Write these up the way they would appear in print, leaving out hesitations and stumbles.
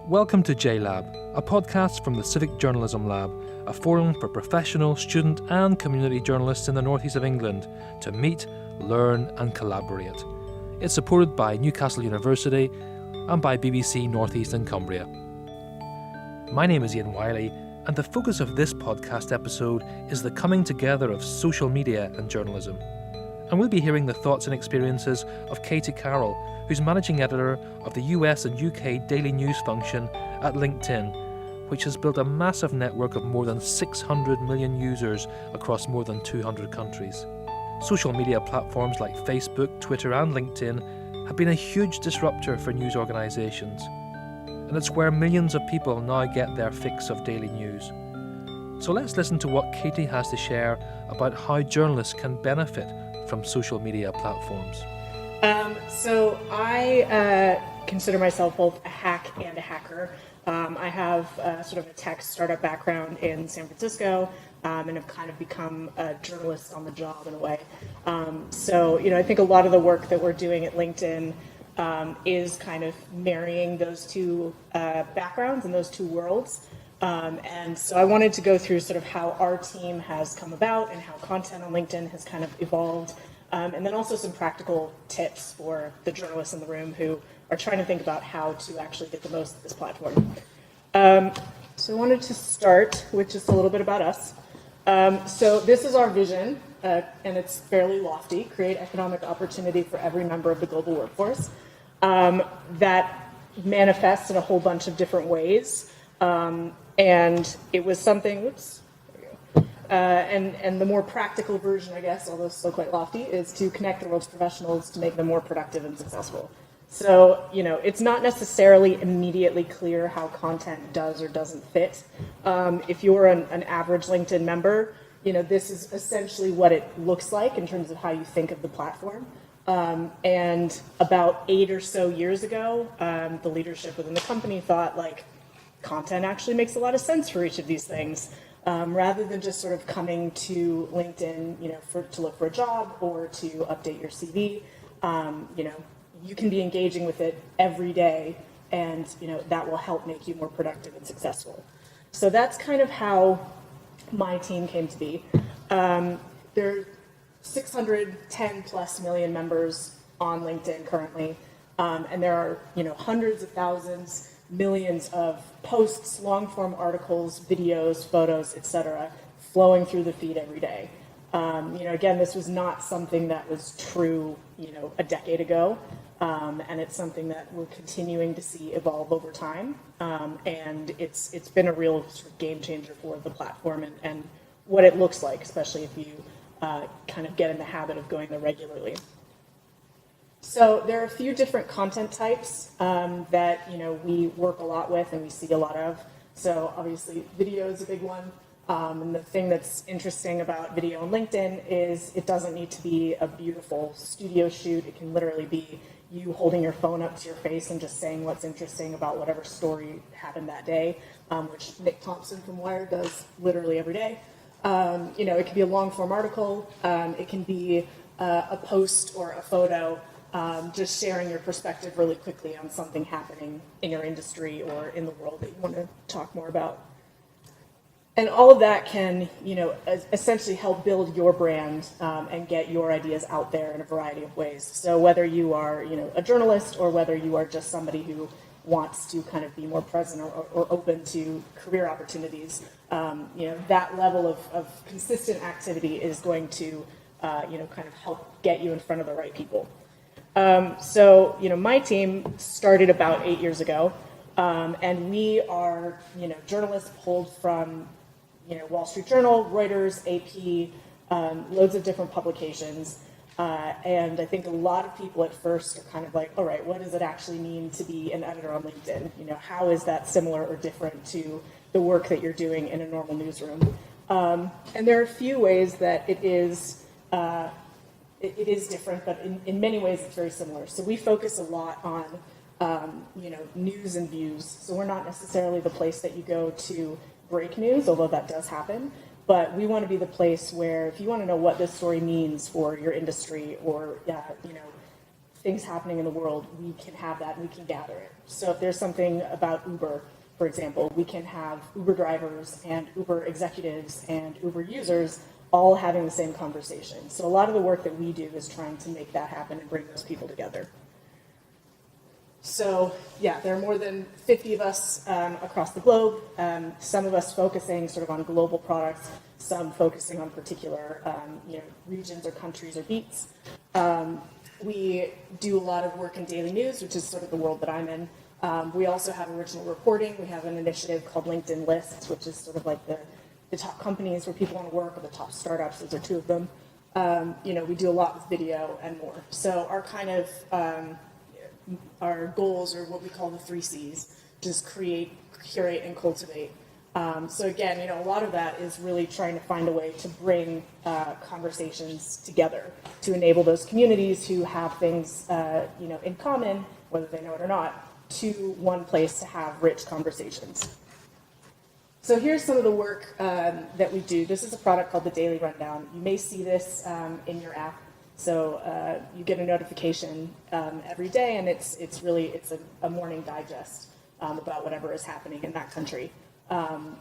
Welcome to JLab, a podcast from the Civic Journalism Lab, a forum for professional, student and community journalists in the northeast of England to meet, learn and collaborate. It's supported by Newcastle University and by BBC North East and Cumbria. My name is Ian Wiley, and the focus of this podcast episode is the coming together of social media and journalism. And we'll be hearing the thoughts and experiences of Carroll, who's managing editor of the US and UK daily news function at LinkedIn, which has built a massive network of more than 600 million users across more than 200 countries. Social media platforms like Facebook, Twitter and LinkedIn have been a huge disruptor for news organisations, and it's where millions of people now get their fix of daily news. So let's listen to what Katie has to share about how journalists can benefit from social media platforms. So I consider myself both a hack and a hacker. I have sort of a tech startup background in San Francisco and have kind of become a journalist on the job in a way. I think a lot of the work that we're doing at LinkedIn is kind of marrying those two backgrounds and those two worlds. And so I wanted to go through sort of how our team has come about and how content on LinkedIn has kind of evolved. And then also some practical tips for the journalists in the room who are trying to think about how to actually get the most of this platform. So I wanted to start with just a little bit about us. So this is our vision, and it's fairly lofty: create economic opportunity for every member of the global workforce. That manifests in a whole bunch of different ways. And it was something, and the more practical version, I guess, although still quite lofty, is to connect the world's professionals to make them more productive and successful. So, it's not necessarily immediately clear how content does or doesn't fit. If you're an average LinkedIn member, this is essentially what it looks like in terms of how you think of the platform. And about 8 or so years ago, the leadership within the company thought, content actually makes a lot of sense for each of these things. Rather than just sort of coming to LinkedIn, to look for a job or to update your CV, you can be engaging with it every day, and that will help make you more productive and successful. So that's kind of how my team came to be. There are 610 plus million members on LinkedIn currently, and there are hundreds of thousands, millions of posts, long-form articles, videos, photos, etc., flowing through the feed every day. Again, this was not something that was true, a decade ago, and it's something that we're continuing to see evolve over time. And it's been a real sort of game changer for the platform and what it looks like, especially if you kind of get in the habit of going there regularly. So there are a few different content types that we work a lot with and we see a lot of. So obviously video is a big one. And the thing that's interesting about video on LinkedIn is it doesn't need to be a beautiful studio shoot. It can literally be you holding your phone up to your face and just saying what's interesting about whatever story happened that day, which Nick Thompson from Wired does literally every day. It can be a long form article. It can be a post or a photo. Just sharing your perspective really quickly on something happening in your industry or in the world that you want to talk more about. And all of that can, essentially help build your brand and get your ideas out there in a variety of ways. So whether you are, a journalist or whether you are just somebody who wants to kind of be more present or open to career opportunities, that level of consistent activity is going to, kind of help get you in front of the right people. My team started about 8 years ago, and we are, journalists pulled from, Wall Street Journal, Reuters, AP, loads of different publications. And I think a lot of people at first are kind of like, all right, what does it actually mean to be an editor on LinkedIn? How is that similar or different to the work that you're doing in a normal newsroom? And there are a few ways that it is different, but in many ways it's very similar. So we focus a lot on, news and views. So we're not necessarily the place that you go to break news, although that does happen. But we want to be the place where if you want to know what this story means for your industry or, things happening in the world, we can have that and we can gather it. So if there's something about Uber, for example, we can have Uber drivers and Uber executives and Uber users all having the same conversation. So a lot of the work that we do is trying to make that happen and bring those people together. So yeah, there are more than 50 of us across the globe, some of us focusing sort of on global products, some focusing on particular regions or countries or beats. We do a lot of work in daily news, which is sort of the world that I'm in. We also have original reporting. We have an initiative called LinkedIn Lists, which is sort of like the top companies where people want to work, or the top startups. Those are two of them. We do a lot with video and more. So our kind of our goals are what we call the 3 C's: just create, curate, and cultivate. So again, a lot of that is really trying to find a way to bring conversations together, to enable those communities who have things, in common, whether they know it or not, to one place to have rich conversations. So here's some of the work that we do. This is a product called the Daily Rundown. You may see this in your app. So you get a notification every day, and it's a morning digest about whatever is happening in that country.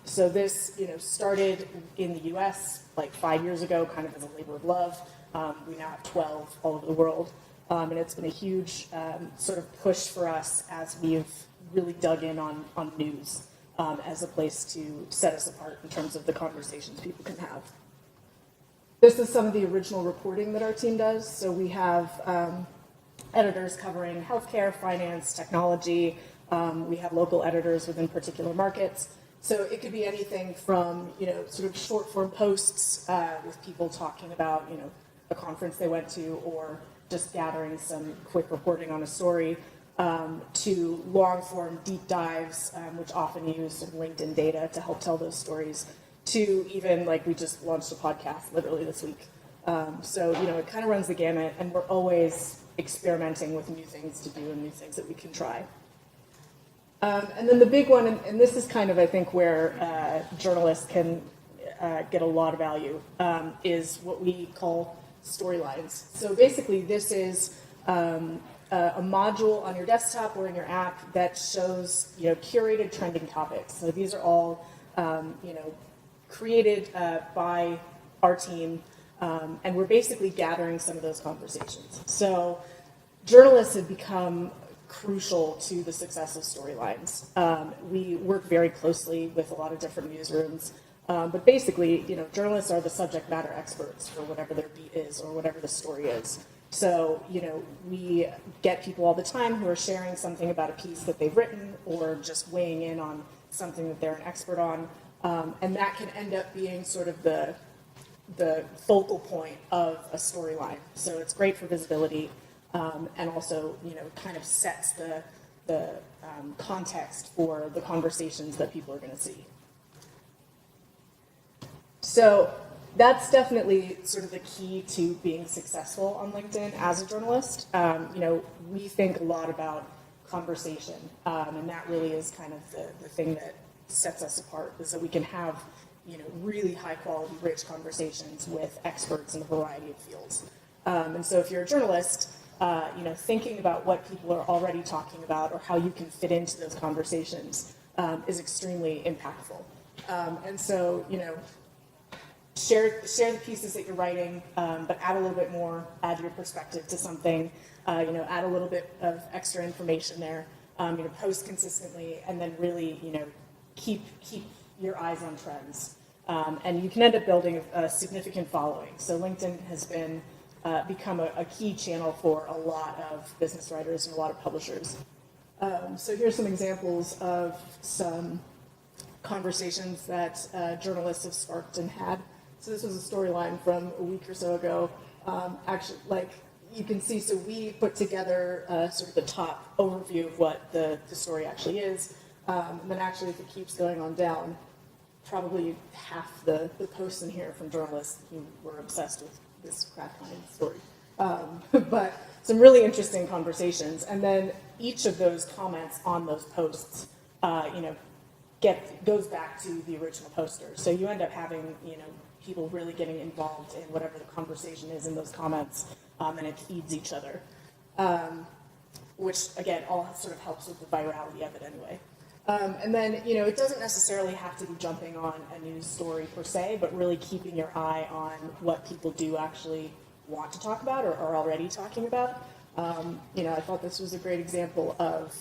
So this, started in the U.S. like 5 years ago, kind of as a labor of love. We now have 12 all over the world, and it's been a huge sort of push for us as we've really dug in on news as a place to set us apart in terms of the conversations people can have. This is some of the original reporting that our team does. So we have editors covering healthcare, finance, technology. We have local editors within particular markets. So it could be anything from, sort of short form posts with people talking about, a conference they went to, or just gathering some quick reporting on a story, to long form deep dives, which often use sort of LinkedIn data to help tell those stories, to even like we just launched a podcast literally this week. So, it kind of runs the gamut, and we're always experimenting with new things to do and new things that we can try. And then the big one, and this is kind of, I think, where journalists can get a lot of value, is what we call storylines. So basically, this is a module on your desktop or in your app that shows, curated trending topics. So these are all, created by our team, and we're basically gathering some of those conversations. So journalists have become crucial to the success of storylines. We work very closely with a lot of different newsrooms, but basically, journalists are the subject matter experts for whatever their beat is or whatever the story is. So, we get people all the time who are sharing something about a piece that they've written, or just weighing in on something that they're an expert on, and that can end up being sort of the focal point of a storyline. So it's great for visibility. And also, kind of sets the context for the conversations that people are going to see. So that's definitely sort of the key to being successful on LinkedIn as a journalist. We think a lot about conversation, and that really is kind of the thing that sets us apart, is that we can have, really high quality, rich conversations with experts in a variety of fields. And so if you're a journalist, thinking about what people are already talking about or how you can fit into those conversations is extremely impactful. And so, share the pieces that you're writing, but add a little bit more, add your perspective to something, add a little bit of extra information there, post consistently, and then really, keep your eyes on trends. And you can end up building a significant following. So LinkedIn has become a key channel for a lot of business writers and a lot of publishers. So here's some examples of some conversations that journalists have sparked and had. So this was a storyline from a week or so ago. Actually, like you can see, so we put together sort of the top overview of what the story actually is. And then actually, if it keeps going on down, probably half the posts in here from journalists who were obsessed with this craft hunting story. But some really interesting conversations. And then each of those comments on those posts, goes back to the original poster. So you end up having, people really getting involved in whatever the conversation is in those comments, and it feeds each other. which again all sort of helps with the virality of it anyway. And then, it doesn't necessarily have to be jumping on a news story per se, but really keeping your eye on what people do actually want to talk about or are already talking about. I thought this was a great example of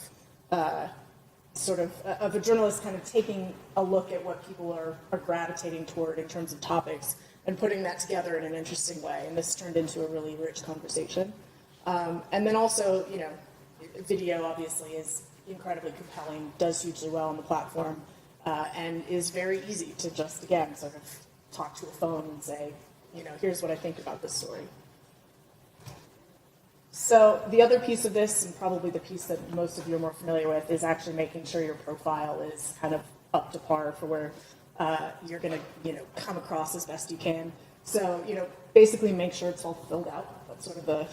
of a journalist kind of taking a look at what people are gravitating toward in terms of topics and putting that together in an interesting way. And this turned into a really rich conversation. And then also, video obviously is incredibly compelling, does hugely well on the platform, and is very easy to just, again, sort of talk to a phone and say, here's what I think about this story. So the other piece of this, and probably the piece that most of you are more familiar with, is actually making sure your profile is kind of up to par for where you're going to, come across as best you can. So, basically make sure it's all filled out. That's sort of the,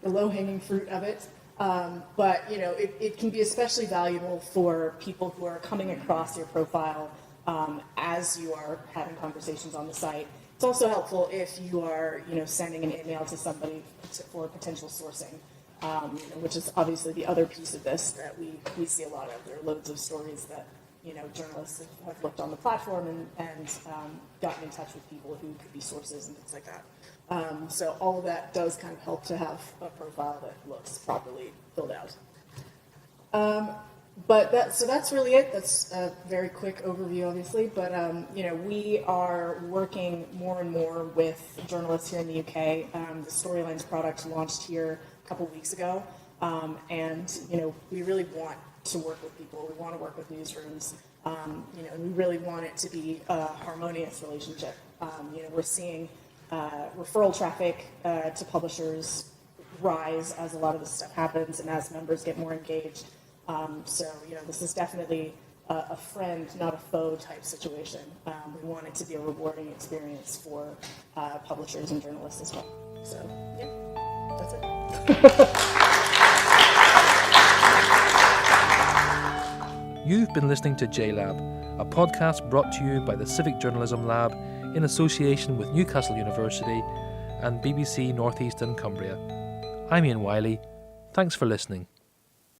the low-hanging fruit of it. But, it can be especially valuable for people who are coming across your profile as you are having conversations on the site. It's also helpful if you are, sending an email to somebody for potential sourcing, which is obviously the other piece of this that we see a lot of. There are loads of stories that, journalists have looked on the platform and gotten in touch with people who could be sources and things like that. So all of that does kind of help to have a profile that looks properly filled out. So that's really it. That's a very quick overview, obviously. But we are working more and more with journalists here in the UK. The Storylines product launched here a couple weeks ago, and we really want to work with people. We want to work with newsrooms. We really want it to be a harmonious relationship. We're seeing referral traffic to publishers rise as a lot of this stuff happens and as members get more engaged. So, this is definitely a friend, not a foe type situation. We want it to be a rewarding experience for publishers and journalists as well. So, yeah, that's it. You've been listening to JLab, a podcast brought to you by the Civic Journalism Lab in association with Newcastle University and BBC North East and Cumbria. I'm Ian Wiley. Thanks for listening.